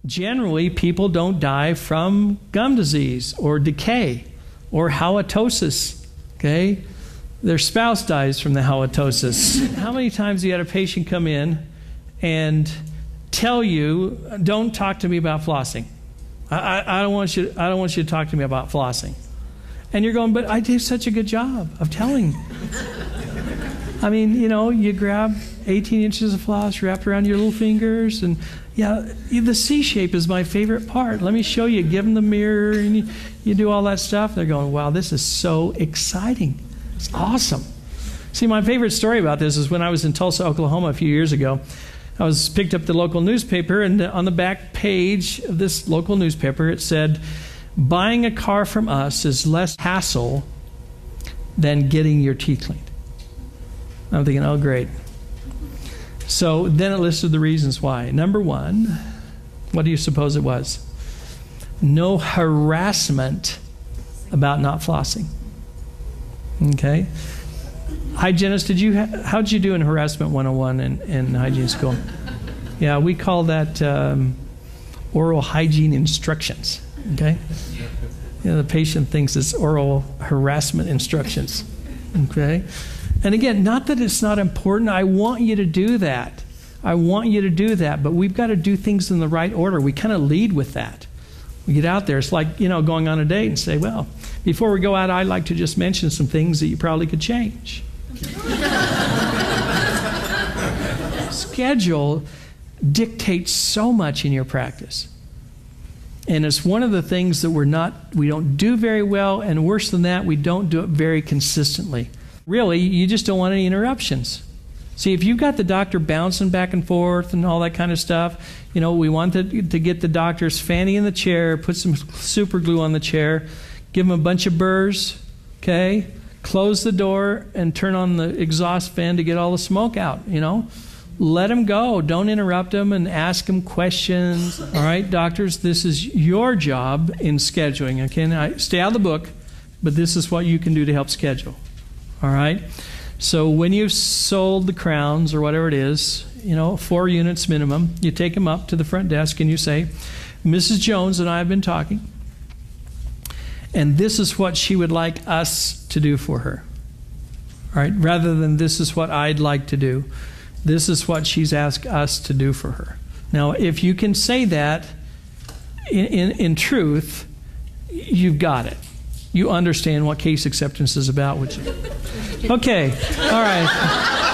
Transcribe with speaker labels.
Speaker 1: Generally, people don't die from gum disease or decay or halitosis, okay? Their spouse dies from the halitosis. How many times have you had a patient come in and tell you, don't talk to me about flossing. I don't want you to talk to me about flossing. And you're going, but I do such a good job of telling. I mean, you grab 18 inches of floss wrapped around your little fingers, and the C shape is my favorite part. Let me show you. Give them the mirror, and you do all that stuff. They're going, wow, this is so exciting. It's awesome. See, my favorite story about this is when I was in Tulsa, Oklahoma a few years ago. I picked up the local newspaper, and on the back page of this local newspaper, it said, buying a car from us is less hassle than getting your teeth cleaned. I'm thinking, oh, great. So then it listed the reasons why. Number one, what do you suppose it was? No harassment about not flossing. Okay? Hygienist, how'd you do in Harassment 101 in hygiene school? Yeah, we call that oral hygiene instructions. Okay? The patient thinks it's oral harassment instructions. Okay? And again, not that it's not important. I want you to do that. But we've got to do things in the right order. We kind of lead with that. We get out there. It's like, going on a date and say, well, before we go out, I'd like to just mention some things that you probably could change. Schedule dictates so much in your practice. And it's one of the things that we don't do very well, and worse than that, we don't do it very consistently. Really, you just don't want any interruptions. See, if you've got the doctor bouncing back and forth and all that kind of stuff, we want to get the doctor's fanny in the chair, put some super glue on the chair, give him a bunch of burrs, okay? Close the door and turn on the exhaust fan to get all the smoke out, Let him go. Don't interrupt him and ask him questions. All right, doctors, this is your job in scheduling. Okay, stay out of the book, but this is what you can do to help schedule. All right? So when you've sold the crowns or whatever it is, 4 units minimum, you take them up to the front desk and you say, Mrs. Jones and I have been talking, and this is what she would like us to do for her. All right? Rather than this is what I'd like to do. This is what she's asked us to do for her. Now, if you can say that in truth, you've got it. You understand what case acceptance is about, which. Okay, all right.